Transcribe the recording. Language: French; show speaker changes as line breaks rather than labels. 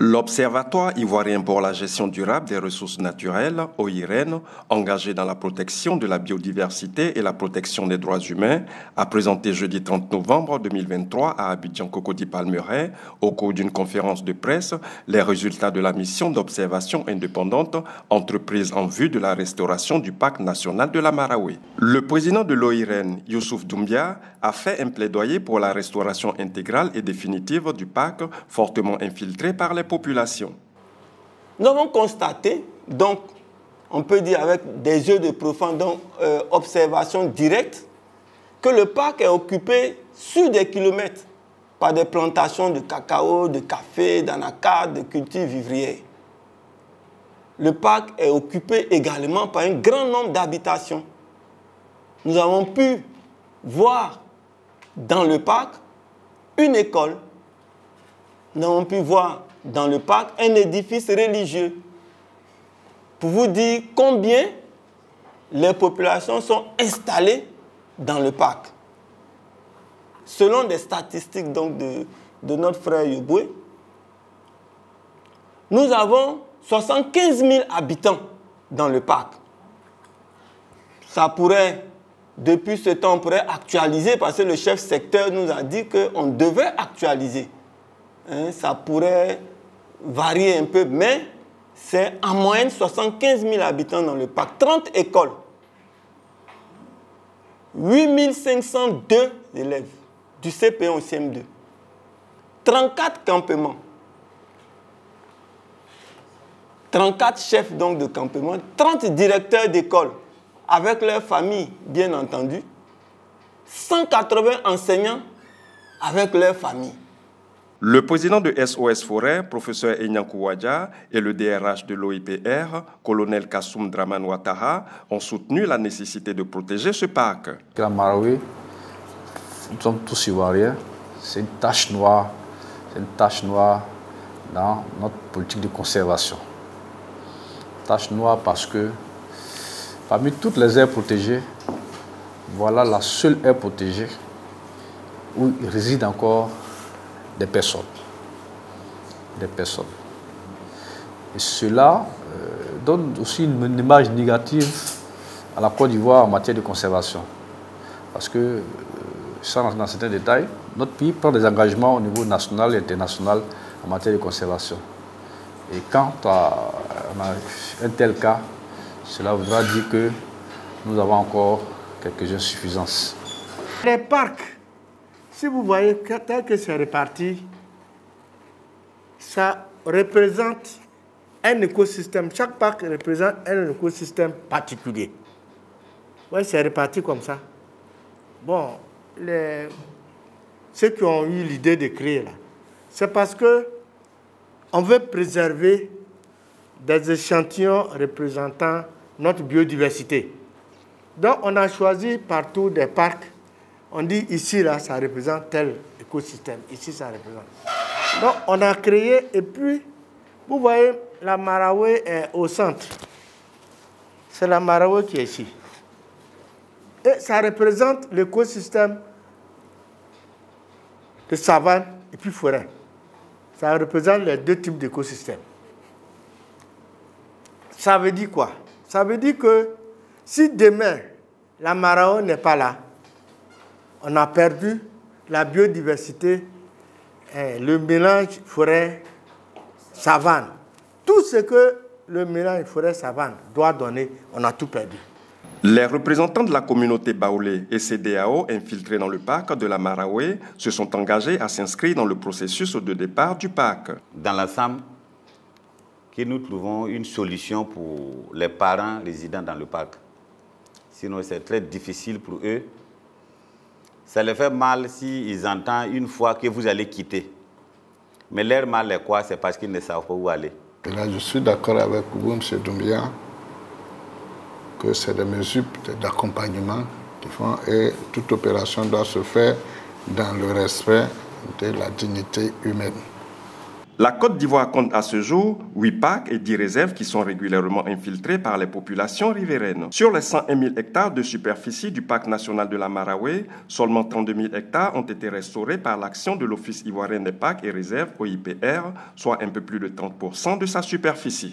L'Observatoire ivoirien pour la gestion durable des ressources naturelles, OIREN, engagé dans la protection de la biodiversité et la protection des droits humains, a présenté jeudi 30 novembre 2023 à Abidjan Cocody Palmeraie, au cours d'une conférence de presse, les résultats de la mission d'observation indépendante entreprise en vue de la restauration du parc national de la Marawe. Le président de l'OIREN, Youssouf Doumbia, a fait un plaidoyer pour la restauration intégrale et définitive du parc fortement infiltré par les populations.
Nous avons constaté, donc, on peut dire avec des yeux de profond, donc observation directe, que le parc est occupé sur des kilomètres par des plantations de cacao, de café, d'anacarde, de cultures vivrières. Le parc est occupé également par un grand nombre d'habitations. Nous avons pu voir dans le parc une école. Nous avons pu voir dans le parc un édifice religieux. Pour vous dire combien les populations sont installées dans le parc. Selon des statistiques donc, de notre frère Yoboué, nous avons 75 000 habitants dans le parc. Ça pourrait, depuis ce temps, on pourrait actualiser parce que le chef secteur nous a dit qu'on devait actualiser. Ça pourrait varier un peu, mais c'est en moyenne 75 000 habitants dans le parc, 30 écoles, 8 502 élèves du CP1 au CM2, 34 campements, 34 chefs donc de campement, 30 directeurs d'école avec leurs familles, bien entendu, 180 enseignants avec leurs familles.
Le président de SOS Forêt, professeur Enyankou Wadja, et le DRH de l'OIPR, colonel Kassoum Draman Ouattara, ont soutenu la nécessité de protéger ce parc.
La Marawe, nous sommes tous ivoiriens, c'est une tache noire dans notre politique de conservation. Tache noire parce que parmi toutes les aires protégées, voilà la seule aire protégée où il réside encore des personnes. Et cela donne aussi une image négative à la Côte d'Ivoire en matière de conservation. Parce que, sans rentrer dans certains détails, notre pays prend des engagements au niveau national et international en matière de conservation. Et quand on a un tel cas, cela voudra dire que nous avons encore quelques insuffisances.
Les parcs, si vous voyez tel que c'est réparti, ça représente un écosystème. Chaque parc représente un écosystème particulier. Oui, c'est réparti comme ça. Bon, ceux qui ont eu l'idée de créer là, c'est parce que on veut préserver des échantillons représentant notre biodiversité. Donc, on a choisi partout des parcs. On dit ici, là, ça représente tel écosystème. Ici, ça représente. Donc, on a créé, et puis, vous voyez, la Marawe est au centre. C'est la Marawe qui est ici. Et ça représente l'écosystème de savane et puis forêt. Ça représente les deux types d'écosystèmes. Ça veut dire quoi? Ça veut dire que si demain, la Marawe n'est pas là, on a perdu la biodiversité, le mélange forêt-savane. Tout ce que le mélange forêt-savane doit donner, on a tout perdu.
Les représentants de la communauté Baoulé et CEDEAO infiltrés dans le parc de la Marawe se sont engagés à s'inscrire dans le processus de départ du parc.
Dans l'ensemble, que nous trouvons une solution pour les parents résidant dans le parc. Sinon, c'est très difficile pour eux. Ça les fait mal s'ils entendent une fois que vous allez quitter. Mais leur mal est quoi? C'est parce qu'ils ne savent pas où aller.
Et là, je suis d'accord avec vous, M. Doumbia, que c'est des mesures d'accompagnement qui font et toute opération doit se faire dans le respect de la dignité humaine.
La Côte d'Ivoire compte à ce jour 8 parcs et 10 réserves qui sont régulièrement infiltrés par les populations riveraines. Sur les 101 000 hectares de superficie du parc national de la Maraoué, seulement 32 000 hectares ont été restaurés par l'action de l'Office ivoirien des parcs et réserves, OIPR, soit un peu plus de 30% de sa superficie.